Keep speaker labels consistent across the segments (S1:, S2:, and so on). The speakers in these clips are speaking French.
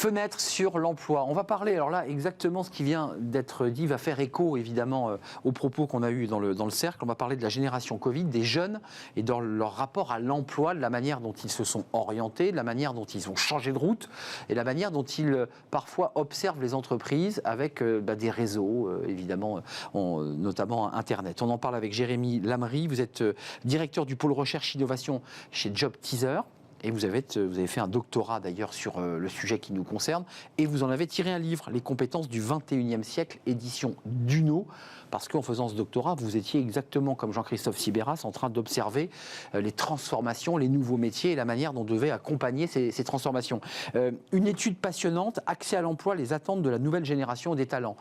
S1: Fenêtre sur l'emploi. On va parler, alors là, exactement ce qui vient d'être dit va faire écho, évidemment, aux propos qu'on a eus dans le cercle. On va parler de la génération Covid, des jeunes, et dans leur rapport à l'emploi, de la manière dont ils se sont orientés, de la manière dont ils ont changé de route, et la manière dont ils, parfois, observent les entreprises avec des réseaux, évidemment, notamment Internet. On en parle avec Jérémy Lamery. Vous êtes directeur du pôle recherche-innovation chez Job Teaser. Et vous avez fait un doctorat d'ailleurs sur le sujet qui nous concerne. Et vous en avez tiré un livre, Les compétences du 21e siècle, édition Duno. Parce qu'en faisant ce doctorat, vous étiez exactement comme Jean-Christophe Sibéras en train d'observer les transformations, les nouveaux métiers et la manière dont on devait accompagner ces transformations. Une étude passionnante, accès à l'emploi, les attentes de la nouvelle génération des talents.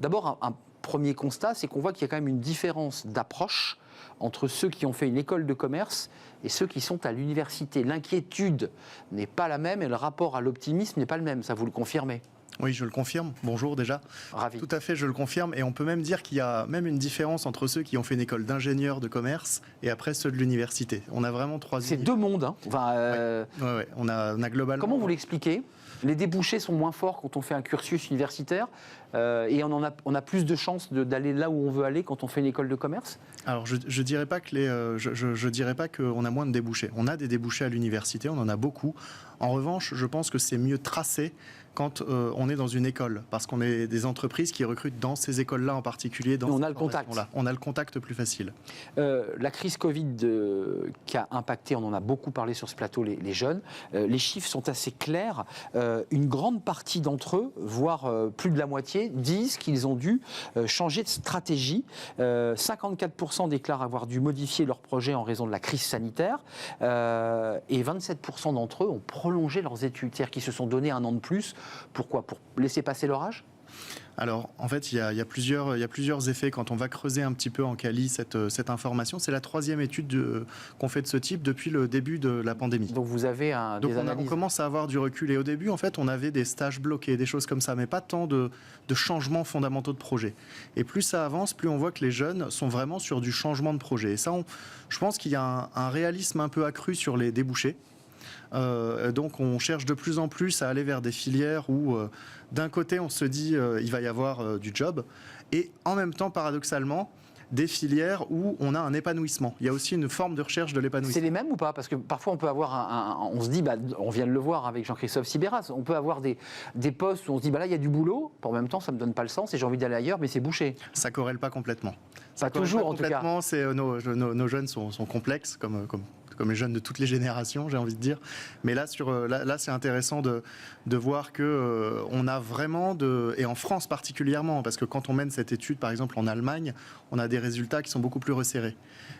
S1: D'abord, un premier constat, c'est qu'on voit qu'il y a quand même une différence d'approche entre ceux qui ont fait une école de commerce et ceux qui sont à l'université. L'inquiétude n'est pas la même et le rapport à l'optimisme n'est pas le même, ça vous le confirmez ?
S2: Oui, je le confirme. Bonjour déjà.
S1: Ravi.
S2: Tout à fait, je le confirme. Et on peut même dire qu'il y a même une différence entre ceux qui ont fait une école d'ingénieur de commerce et après ceux de l'université. On a vraiment trois...
S1: C'est deux mondes. Hein.
S2: Ouais. On a globalement...
S1: Comment vous l'expliquez ? Les débouchés sont moins forts quand on fait un cursus universitaire et on a plus de chances d'aller là où on veut aller quand on fait une école de commerce ?
S2: Alors, je dirais pas que je dirais pas qu'on a moins de débouchés. On a des débouchés à l'université, on en a beaucoup. En revanche, je pense que c'est mieux tracé quand on est dans une école, parce qu'on est des entreprises qui recrutent dans ces écoles-là en particulier.
S1: On a le contact.
S2: On a le contact plus facile.
S1: La crise Covid qui a impacté, on en a beaucoup parlé sur ce plateau, les jeunes. Les chiffres sont assez clairs. Une grande partie d'entre eux, voire plus de la moitié, disent qu'ils ont dû changer de stratégie. 54% déclarent avoir dû modifier leur projet en raison de la crise sanitaire. Et 27% d'entre eux ont prolongé leurs études, c'est-à-dire qu'ils se sont donné un an de plus. Pourquoi ? Pour laisser passer l'orage ?
S2: Alors, en fait, il y a plusieurs effets quand on va creuser un petit peu en quali cette information. C'est la troisième étude qu'on fait de ce type depuis le début de la pandémie.
S1: Donc, vous avez des analyses.
S2: On commence à avoir du recul. Et au début, en fait, on avait des stages bloqués, des choses comme ça, mais pas tant de changements fondamentaux de projet. Et plus ça avance, plus on voit que les jeunes sont vraiment sur du changement de projet. Et ça, je pense qu'il y a un réalisme un peu accru sur les débouchés. Donc on cherche de plus en plus à aller vers des filières où d'un côté on se dit il va y avoir du job et en même temps paradoxalement des filières où on a un épanouissement. Il y a aussi une forme de recherche de l'épanouissement.
S1: C'est les mêmes ou pas ? Parce que parfois on peut avoir on se dit, on vient de le voir avec Jean-Christophe Sibéras, on peut avoir des postes où on se dit là il y a du boulot, en même temps ça me donne pas le sens et j'ai envie d'aller ailleurs, mais c'est bouché.
S2: Ça corrèle pas complètement.
S1: Pas toujours en tout cas.
S2: Nos jeunes sont complexes comme les jeunes de toutes les générations, j'ai envie de dire. Mais là, c'est intéressant de voir que on a vraiment et en France particulièrement, parce que quand on mène cette étude, par exemple en Allemagne, on a des résultats qui sont beaucoup plus resserrés.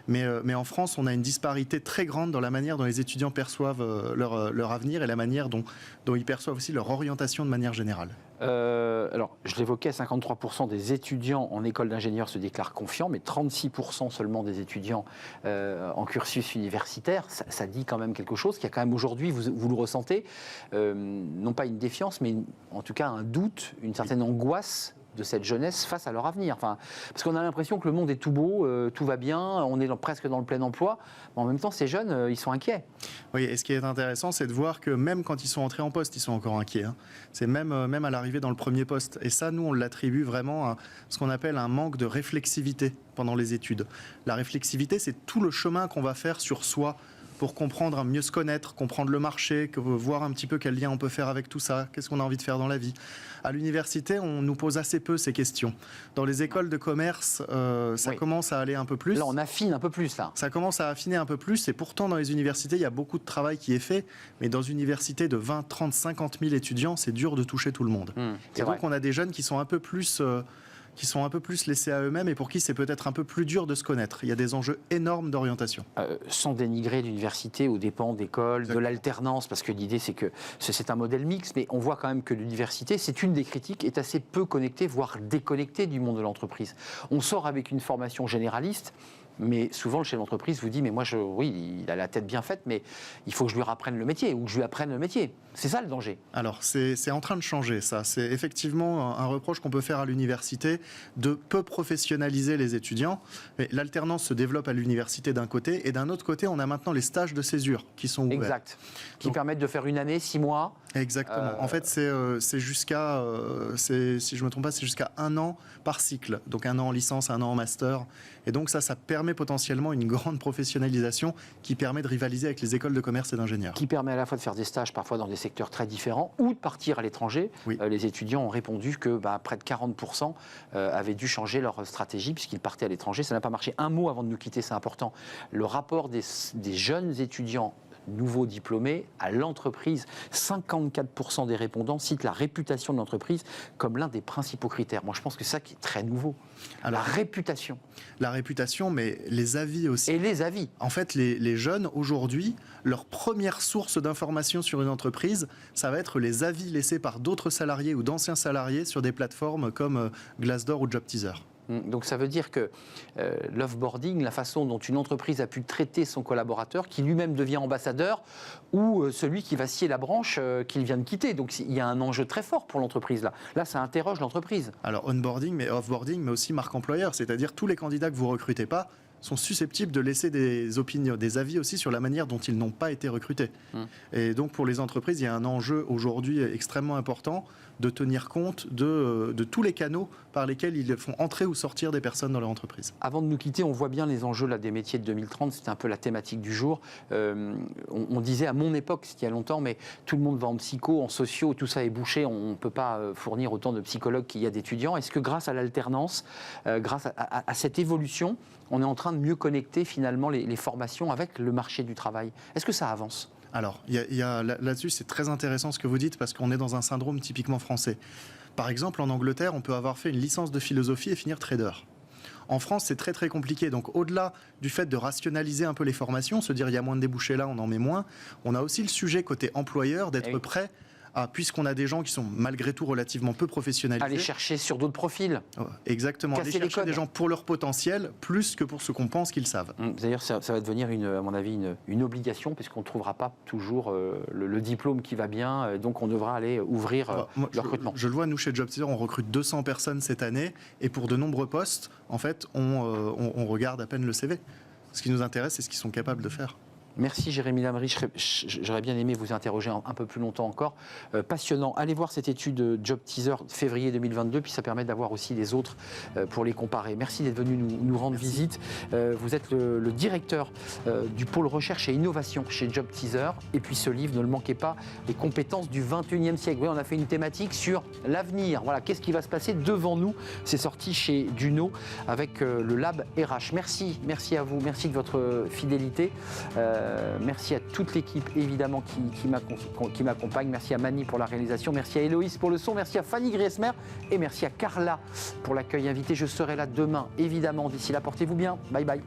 S2: Mais en France, on a une disparité très grande dans la manière dont les étudiants perçoivent leur avenir et la manière dont ils perçoivent aussi leur orientation de manière générale.
S1: Alors, je l'évoquais, 53% des étudiants en école d'ingénieur se déclarent confiants, mais 36% seulement des étudiants en cursus universitaire. Ça dit quand même quelque chose, qu'il y a quand même aujourd'hui, vous le ressentez, non pas une défiance, mais en tout cas un doute, une certaine angoisse de cette jeunesse face à leur avenir. Parce qu'on a l'impression que le monde est tout beau, tout va bien, on est presque dans le plein emploi, mais en même temps, ces jeunes, ils sont inquiets.
S2: Oui, et ce qui est intéressant, c'est de voir que même quand ils sont entrés en poste, ils sont encore inquiets. C'est même à l'arrivée dans le premier poste. Et ça, nous, on l'attribue vraiment à ce qu'on appelle un manque de réflexivité pendant les études. La réflexivité, c'est tout le chemin qu'on va faire sur soi, pour comprendre, mieux se connaître, comprendre le marché, voir un petit peu quel lien on peut faire avec tout ça, qu'est-ce qu'on a envie de faire dans la vie. À l'université, on nous pose assez peu ces questions. Dans les écoles de commerce, ça commence à aller un peu plus.
S1: Là, on affine un peu plus, là.
S2: Ça commence à affiner un peu plus, et pourtant, dans les universités, il y a beaucoup de travail qui est fait, mais dans une université de 20, 30, 50 000 étudiants, c'est dur de toucher tout le monde. Et donc, on a des jeunes qui sont un peu plus laissés à eux-mêmes et pour qui c'est peut-être un peu plus dur de se connaître. Il y a des enjeux énormes d'orientation.
S1: Sans dénigrer l'université aux dépens d'école, de l'alternance, parce que l'idée c'est que c'est un modèle mixte, mais on voit quand même que l'université, c'est une des critiques, est assez peu connectée, voire déconnectée du monde de l'entreprise. On sort avec une formation généraliste, Mais souvent, le chef d'entreprise vous dit, mais moi, oui, il a la tête bien faite, mais il faut que je lui apprenne le métier, ou que je lui apprenne le métier. C'est ça le danger.
S2: Alors, c'est en train de changer, ça. C'est effectivement un reproche qu'on peut faire à l'université de peu professionnaliser les étudiants. Mais l'alternance se développe à l'université d'un côté, et d'un autre côté, on a maintenant les stages de césure qui sont ouverts.
S1: Exact. Qui permettent de faire 1 année, 6 mois.
S2: Exactement. En fait, c'est jusqu'à, si je ne me trompe pas, c'est jusqu'à 1 an par cycle. Donc 1 an en licence, 1 an en master. Et donc ça permet potentiellement une grande professionnalisation qui permet de rivaliser avec les écoles de commerce et d'ingénieurs.
S1: Qui permet à la fois de faire des stages parfois dans des secteurs très différents ou de partir à l'étranger.
S2: Oui.
S1: Les étudiants ont répondu que près de 40% avaient dû changer leur stratégie puisqu'ils partaient à l'étranger. Ça n'a pas marché. Un mot avant de nous quitter, c'est important. Le rapport des jeunes étudiants nouveaux diplômés à l'entreprise, 54% des répondants citent la réputation de l'entreprise comme l'un des principaux critères. Moi, je pense que c'est ça qui est très nouveau. Alors, la réputation.
S2: La réputation, mais les avis aussi.
S1: Et les avis.
S2: En fait, les jeunes, aujourd'hui, leur première source d'information sur une entreprise, ça va être les avis laissés par d'autres salariés ou d'anciens salariés sur des plateformes comme Glassdoor ou JobTeaser.
S1: Donc ça veut dire que l'offboarding, la façon dont une entreprise a pu traiter son collaborateur, qui lui-même devient ambassadeur, ou celui qui va scier la branche qu'il vient de quitter. Donc il y a un enjeu très fort pour l'entreprise là. Là, ça interroge l'entreprise.
S2: Alors onboarding, mais offboarding, mais aussi marque employeur, c'est-à-dire tous les candidats que vous recrutez pas sont susceptibles de laisser des opinions, des avis aussi sur la manière dont ils n'ont pas été recrutés. Et donc pour les entreprises, il y a un enjeu aujourd'hui extrêmement important de tenir compte de tous les canaux par lesquels ils font entrer ou sortir des personnes dans leur entreprise.
S1: Avant de nous quitter, on voit bien les enjeux là, des métiers de 2030, c'était un peu la thématique du jour. On disait à mon époque, c'était il y a longtemps, mais tout le monde va en psycho, en sociaux, tout ça est bouché, on ne peut pas fournir autant de psychologues qu'il y a d'étudiants. Est-ce que grâce à l'alternance, grâce à cette évolution, on est en train de mieux connecter finalement les formations avec le marché du travail? Est-ce que ça avance?
S2: Alors, là-dessus, c'est très intéressant ce que vous dites parce qu'on est dans un syndrome typiquement français. Par exemple, en Angleterre, on peut avoir fait une licence de philosophie et finir trader. En France, c'est très très compliqué. Donc, au-delà du fait de rationaliser un peu les formations, se dire il y a moins de débouchés là, on en met moins, on a aussi le sujet côté employeur d'être prêt puisqu'on a des gens qui sont malgré tout relativement peu professionnalisés.
S1: Aller chercher sur d'autres profils.
S2: Exactement, aller chercher des gens pour leur potentiel, plus que pour ce qu'on pense qu'ils savent.
S1: D'ailleurs, ça va devenir, à mon avis, une obligation, puisqu'on ne trouvera pas toujours le diplôme qui va bien, donc on devra aller ouvrir le recrutement.
S2: Je le vois, nous chez JobTeaser, on recrute 200 personnes cette année, et pour de nombreux postes, en fait, on regarde à peine le CV. Ce qui nous intéresse, c'est ce qu'ils sont capables de faire.
S1: Merci Jérémy Lamry, j'aurais bien aimé vous interroger un peu plus longtemps encore. Passionnant. Allez voir cette étude JobTeaser février 2022, puis ça permet d'avoir aussi les autres pour les comparer. Merci d'être venu nous rendre visite. Vous êtes le directeur du pôle recherche et innovation chez JobTeaser. Et puis ce livre, ne le manquez pas, les compétences du 21e siècle. Oui, on a fait une thématique sur l'avenir. Voilà, qu'est-ce qui va se passer devant nous? C'est sorti chez Duno avec le Lab RH. Merci à vous, merci de votre fidélité. Merci à toute l'équipe évidemment qui m'accompagne. Merci à Mani pour la réalisation, merci à Héloïse pour le son, merci à Fanny Griesmer et merci à Carla pour l'accueil invité. Je serai là demain évidemment. D'ici là, portez-vous bien. Bye bye.